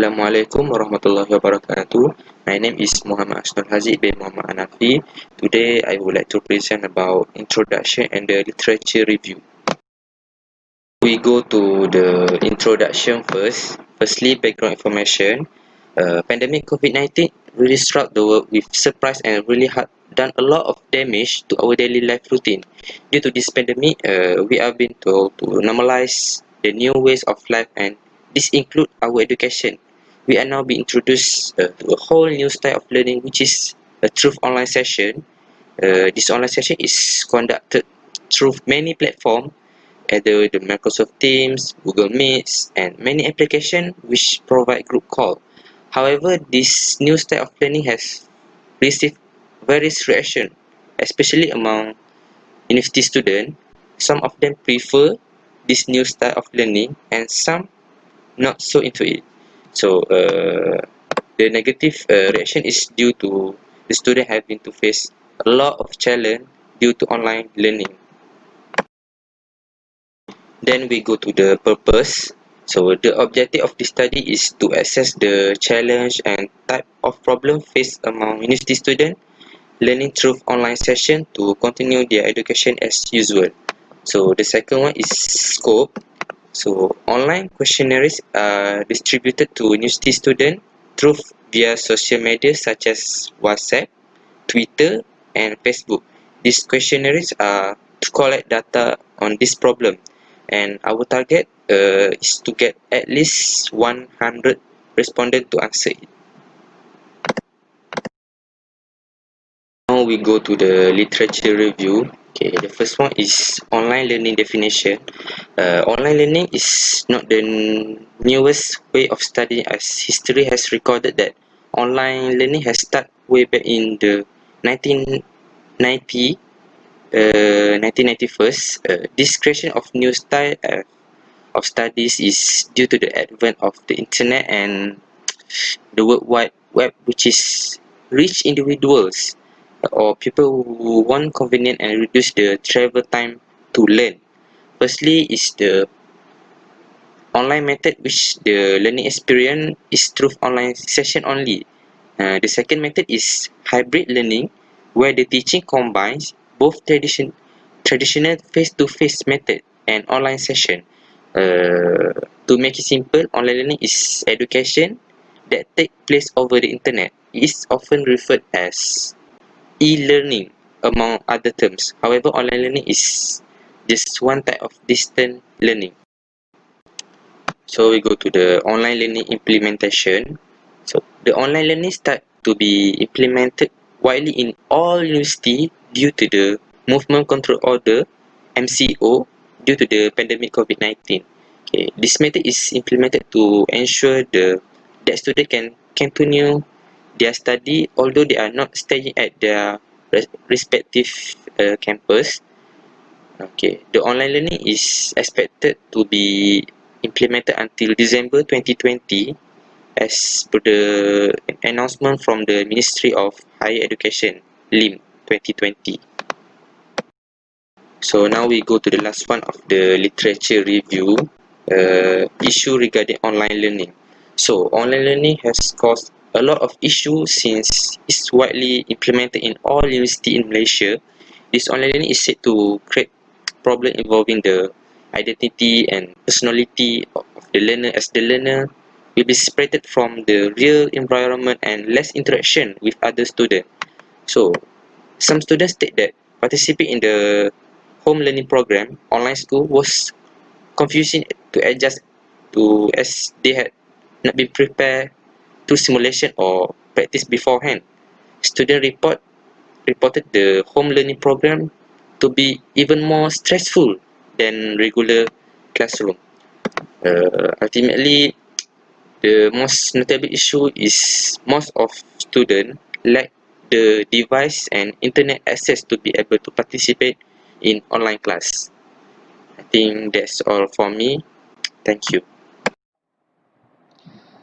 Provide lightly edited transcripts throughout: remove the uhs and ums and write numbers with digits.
Assalamualaikum warahmatullahi wabarakatuh. My name is Mohammad Haziq bin Muhammad Hanafi. Today I would like to present about introduction and the literature review. We go to the introduction first. Firstly, background information. Pandemic COVID-19 really struck the world with surprise and really done a lot of damage to our daily life routine. Due to this pandemic, we have been told to normalize the new ways of life, and this include our education. We are now being introduced to a whole new style of learning, which is a true online session. This online session is conducted through many platforms, either the Microsoft Teams, Google Meets, and many applications which provide group call. However, this new style of learning has received various reactions, especially among university students. Some of them prefer this new style of learning, and some not so into it. So, the negative reaction is due to the student having to face a lot of challenge due to online learning. Then we go to the purpose. So the objective of this study is to assess the challenge and type of problem faced among university students learning through online session to continue their education as usual. So the second one is scope. So online questionnaires are distributed to university students through via social media such as WhatsApp, Twitter, and Facebook. These questionnaires are to collect data on this problem, and our target is to get at least 100 respondents to answer it. Now we go to the literature review. Okay, the first one is online learning definition. Online learning is not the newest way of studying, as history has recorded that online learning has started way back in the 1990, 1991. This creation of new style of studies is due to the advent of the internet and the World Wide Web, which is reach individuals or people who want convenient and reduce the travel time to learn. Firstly is the online method, which the learning experience is through online session only. The second method is hybrid learning, where the teaching combines both traditional face-to-face method and online session. To make it simple, online learning is education that take place over the internet. It is often referred as e-learning among other terms. However, online learning is just one type of distant learning. So we go to the online learning implementation. So the online learning start to be implemented widely in all university due to the Movement Control Order (MCO) due to the pandemic COVID-19. Okay, this method is implemented to ensure that students can continue their study although they are not staying at their respective campus. Okay, the online learning is expected to be implemented until December 2020 as per the announcement from the Ministry of Higher Education, LIM 2020. So now we go to the last one of the literature review, issue regarding online learning. So online learning has caused a lot of issues since it's widely implemented in all universities in Malaysia. This online learning is said to create problem involving the identity and personality of the learner, as the learner will be separated from the real environment and less interaction with other students. So some students state that participating in the home learning program online school was confusing to adjust to, as they had not been prepared to simulation or practice beforehand. Student reported the home learning program to be even more stressful than regular classroom. Ultimately, the most notable issue is most of students lack the device and internet access to be able to participate in online class. I think that's all for me. Thank you.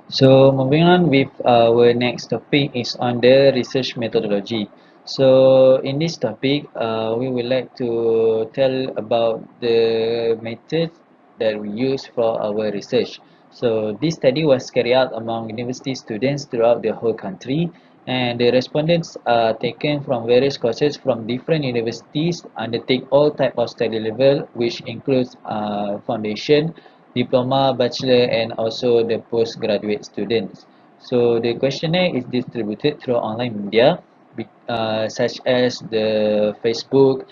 So moving on with our next topic is on the research methodology. So in this topic, we would like to tell about the methods that we use for our research. So this study was carried out among university students throughout the whole country, and the respondents are taken from various courses from different universities, undertake all type of study level, which includes foundation, diploma, bachelor, and also the postgraduate students. So the questionnaire is distributed through online media, such as the Facebook,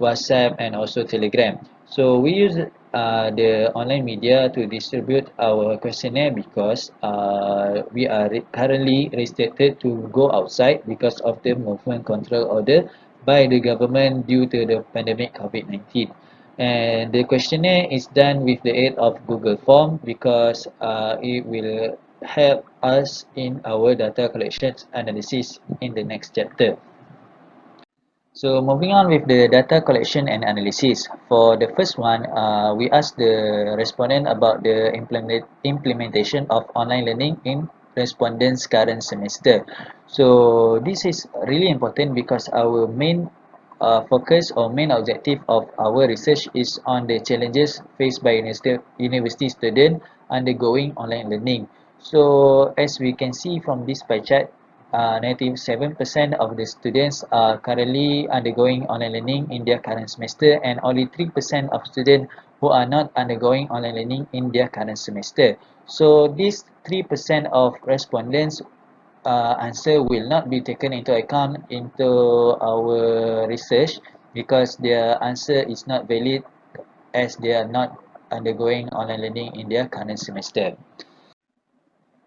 WhatsApp, and also Telegram. So we use the online media to distribute our questionnaire because we are currently restricted to go outside because of the movement control order by the government due to the pandemic COVID-19. And the questionnaire is done with the aid of Google Form because it will help us in our data collections analysis in the next chapter. So moving on with the data collection and analysis. For the first one, we asked the respondent about the implementation of online learning in respondents' current semester. So this is really important because our main focus or main objective of our research is on the challenges faced by university students undergoing online learning. So as we can see from this pie chart, 97% of the students are currently undergoing online learning in their current semester, and only 3% of students who are not undergoing online learning in their current semester. So these 3% of respondents answer will not be taken into account into our research because their answer is not valid as they are not undergoing online learning in their current semester.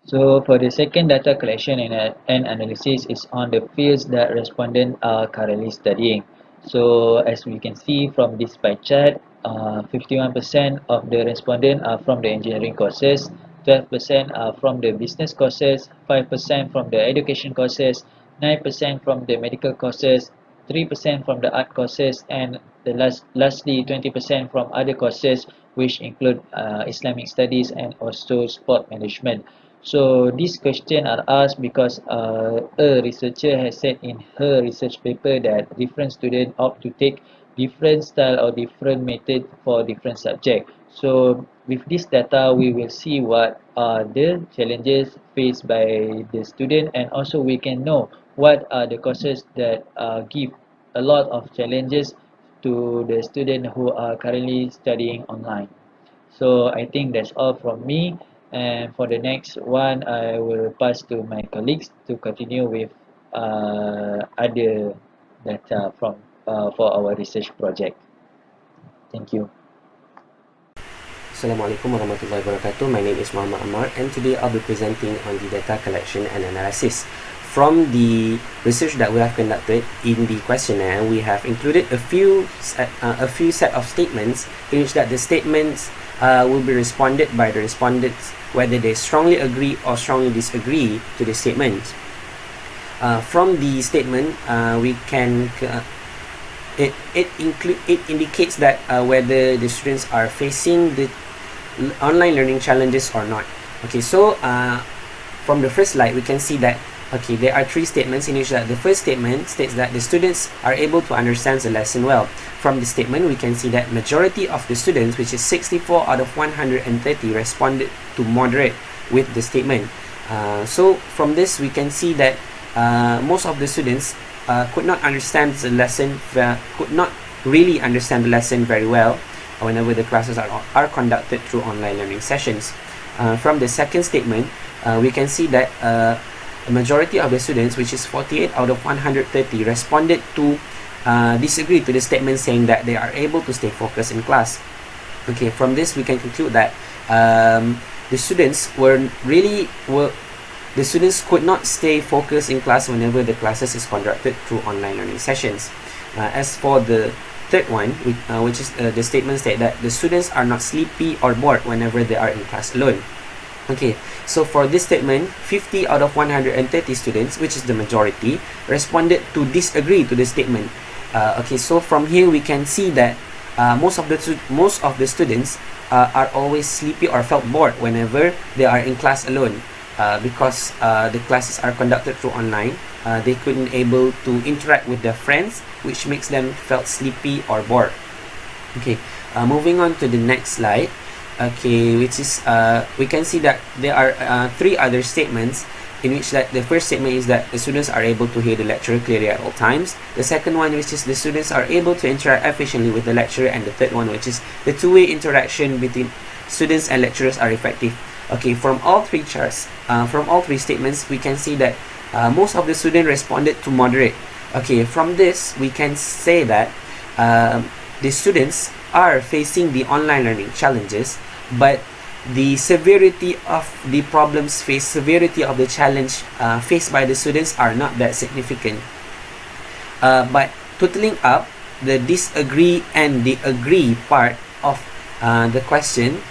So for the second data collection and analysis is on the fields that respondents are currently studying. So as we can see from this pie chart, 51% of the respondents are from the engineering courses, 12% are from the business courses, 5% from the education courses, 9% from the medical courses, 3% from the art courses, and lastly 20% from other courses which include Islamic studies and also sport management. So these questions are asked because a researcher has said in her research paper that different students opt to take different style or different method for different subject. So with this data, we will see what are the challenges faced by the student, and also we can know what are the courses that give a lot of challenges to the student who are currently studying online. So I think that's all from me. And for the next one, I will pass to my colleagues to continue with other data from for our research project. Thank you. Assalamualaikum warahmatullahi wabarakatuh. My name is Mohammad Ammar, and today I'll be presenting on the data collection and analysis. From the research that we have conducted in the questionnaire, we have included a few set of statements in which that the statements will be responded by the respondents whether they strongly agree or strongly disagree to the statements. From the statement, we can it indicates that whether the students are facing the online learning challenges or not. Okay, so from the first slide, we can see that okay, there are three statements in which that the first statement states that the students are able to understand the lesson well. From the statement, we can see that majority of the students, which is 64 out of 130, responded to moderate with the statement. So from this, we can see that most of the students could not understand the lesson, could not really understand the lesson very well whenever the classes are conducted through online learning sessions. From the second statement, we can see that the majority of the students, which is 48 out of 130, responded to disagree to the statement saying that they are able to stay focused in class. Okay, from this we can conclude that the students the students could not stay focused in class whenever the classes is conducted through online learning sessions. As for the third one, which is the statement state that the students are not sleepy or bored whenever they are in class alone. Okay, so for this statement, 50 out of 130 students, which is the majority, responded to disagree to the statement. Okay, so from here we can see that most of the students are always sleepy or felt bored whenever they are in class alone, because the classes are conducted through online. They couldn't able to interact with their friends, which makes them felt sleepy or bored. Okay, moving on to the next slide. okay, which is we can see that there are three other statements, in which that the first statement is that the students are able to hear the lecturer clearly at all times. The second one, which is the students are able to interact efficiently with the lecturer, and the third one, which is the two-way interaction between students and lecturers are effective. Okay, from all three charts, from all three statements, we can see that most of the students responded to moderate. Okay, from this we can say that the students are facing the online learning challenges, but the severity of the problems faced, severity of the challenge faced by the students are not that significant. But totaling up the disagree and the agree part of the question,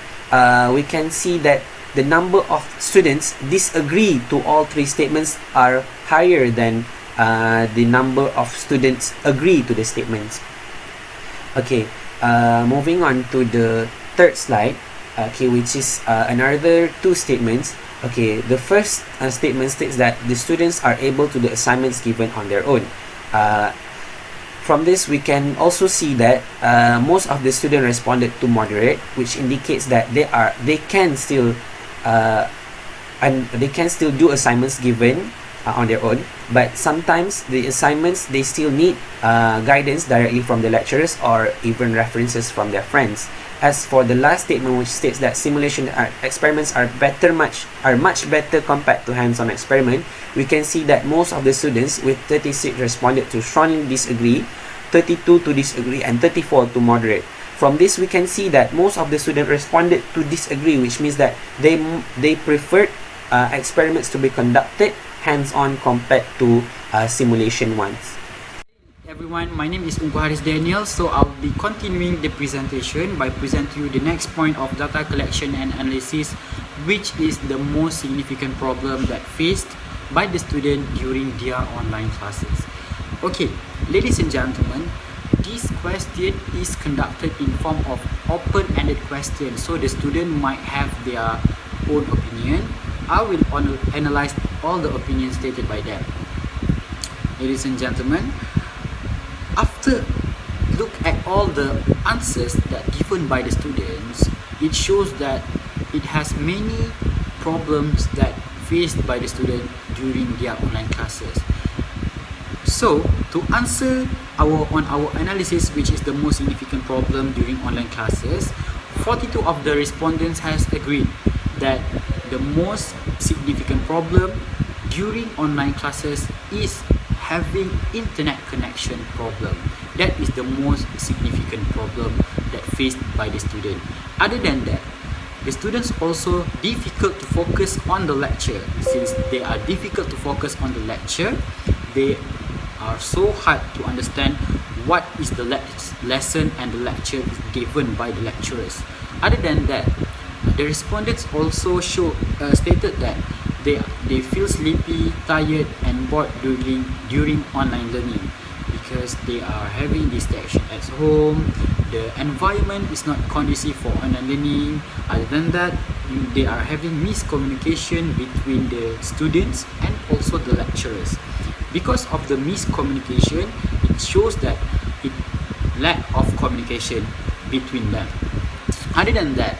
we can see that the number of students disagree to all three statements are higher than the number of students agree to the statements. Okay, moving on to the third slide, okay, which is another two statements. Okay, the first statement states that the students are able to do assignments given on their own. From this, we can also see that most of the students responded to moderate, which indicates that they can still do assignments given on their own, but sometimes the assignments they still need guidance directly from the lecturers or even references from their friends. As for the last statement, which states that simulation experiments are much better compared to hands-on experiment, we can see that most of the students, with 36 responded to strongly disagree, 32 to disagree, and 34 to moderate. From this, we can see that most of the students responded to disagree, which means that they preferred experiments to be conducted hands-on compared to simulation ones. Everyone, my name is Ungku Hariz Daniel. So I'll be continuing the presentation by presenting you the next point of data collection and analysis, which is the most significant problem that faced by the student during their online classes. Okay, ladies and gentlemen, this question is conducted in form of open-ended question, so the student might have their own opinion. I will analyze all the opinions stated by them. Ladies and gentlemen, after look at all the answers that given by the students, it shows that it has many problems that faced by the student during their online classes. So to answer our analysis, which is the most significant problem during online classes, 42 of the respondents has agreed that the most significant problem during online classes is having internet connection problem. That is the most significant problem that faced by the student. Other than that, the students also difficult to focus on the lecture. Since they are difficult to focus on the lecture, they are so hard to understand what is the lesson and the lecture is given by the lecturers. Other than that, the respondents also stated that they feel sleepy, tired, and bored during online learning because they are having distraction at home. The environment is not conducive for online learning. Other than that, they are having miscommunication between the students and also the lecturers. Because of the miscommunication, it shows that it lack of communication between them. Other than that,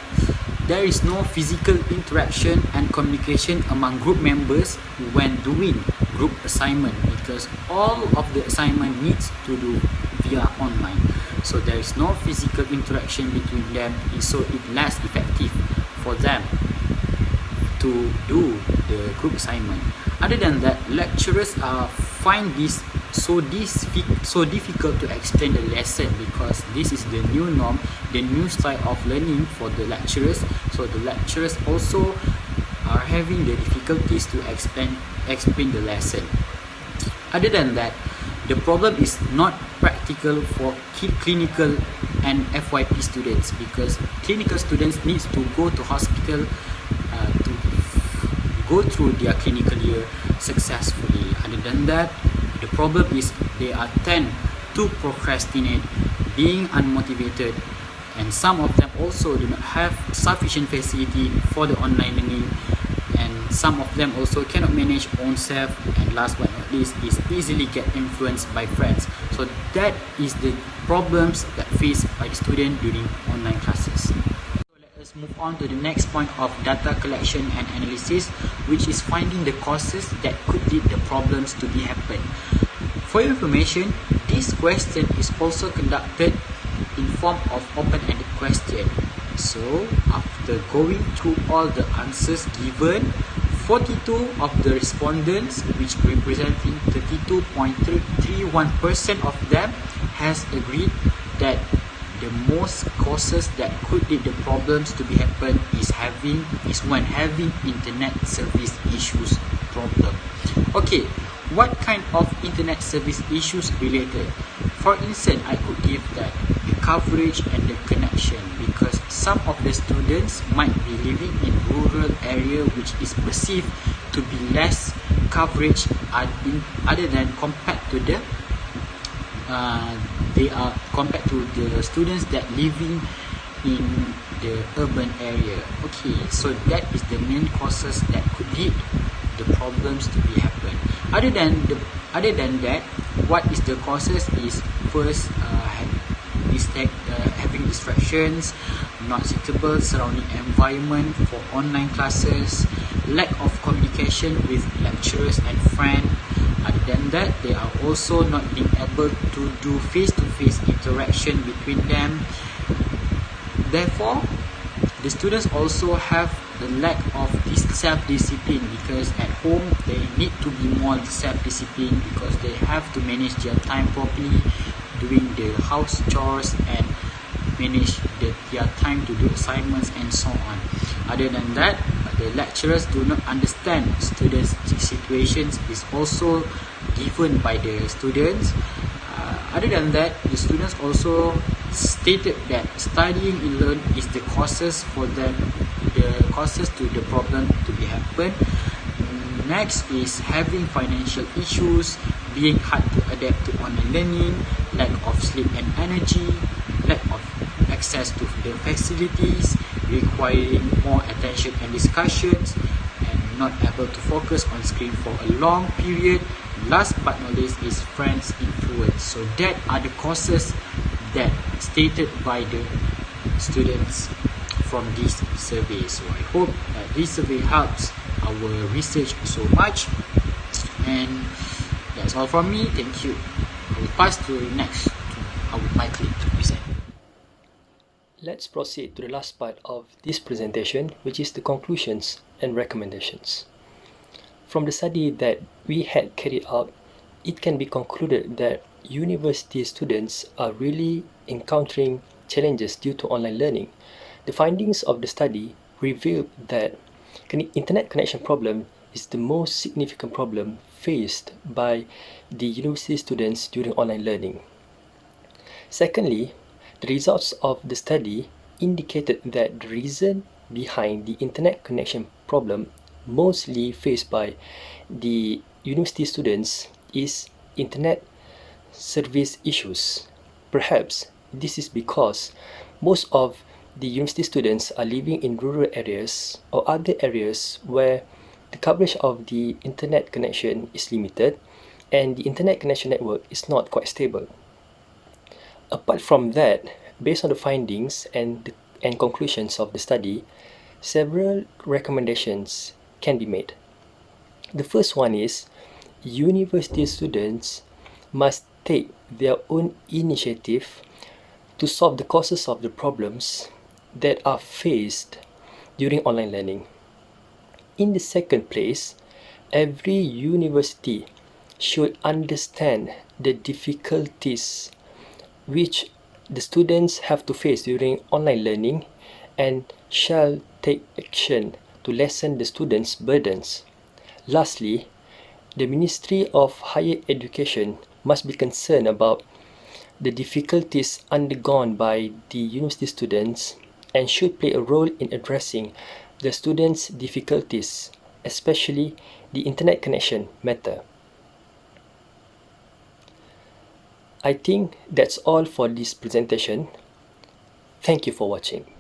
there is no physical interaction and communication among group members when doing group assignment, because all of the assignment needs to do via online. So there is no physical interaction between them, so it less effective for them to do the group assignment. Other than that, lecturers find this so difficult to explain the lesson because this is the new norm, the new style of learning for the lecturers. So the lecturers also are having the difficulties to explain the lesson. Other than that, the problem is not practical for clinical and FYP students because clinical students needs to go to hospital to go through their clinical year successfully. Other than that, the problem is they are tend to procrastinate, being unmotivated, and some of them also do not have sufficient facility for the online learning, and some of them also cannot manage own self, and last but not least is easily get influenced by friends. So that is the problems that faced by the student during online classes. So let us let's move on to the next point of data collection and analysis, which is finding the causes that could lead the problems to be happen. For your information, this question is also conducted in form of open-ended question. So, after going through all the answers given, 42 of the respondents, which representing 32.31% of them, has agreed that the most causes that could lead the problems to be happen is when having internet service issues problem. Okay, what kind of internet service issues related? For instance, I could give that the coverage and the connection, because some of the students might be living in rural area which is perceived to be less coverage other than compared to the compared to the students that living in the urban area. Okay, so that is the main causes that could lead the problems to be happen. Other than that, what is the causes is first having distractions, not suitable surrounding environment for online classes, lack of communication with lecturers and friends. Other than that, they are also not being able to do face-to-face interaction between them. Therefore, the students also have the lack of this self-discipline, because at home they need to be more self-disciplined because they have to manage their time properly, doing the house chores and manage their time to do assignments and so on. Other than that, the lecturers do not understand students' situations is also given by the students. Other than that, the students also stated that studying alone is the causes for them, the causes to the problem to be happen. Next is having financial issues, being hard to adapt to online learning, lack of sleep and energy, lack of access to the facilities, requiring more attention and discussions, and not able to focus on screen for a long period. Last but not least is friends influence. So that are the causes that stated by the students from this survey. So I hope that this survey helps our research so much. And that's all from me. Thank you. I will pass to next to my colleague to present. Let's proceed to the last part of this presentation, which is the conclusions and recommendations. From the study that we had carried out, it can be concluded that university students are really encountering challenges due to online learning. The findings of the study revealed that internet connection problem is the most significant problem faced by the university students during online learning. Secondly, the results of the study indicated that the reason behind the internet connection problem mostly faced by the university students is internet service issues. Perhaps this is because most of the university students are living in rural areas or other areas where the coverage of the internet connection is limited and the internet connection network is not quite stable. Apart from that, based on the findings and conclusions of the study, several recommendations can be made. The first one is university students must take their own initiative to solve the causes of the problems that are faced during online learning. In the second place, every university should understand the difficulties which the students have to face during online learning and shall take action to lessen the students' burdens. Lastly, the Ministry of Higher Education must be concerned about the difficulties undergone by the university students and should play a role in addressing the students' difficulties, especially the internet connection matter. I think that's all for this presentation. Thank you for watching.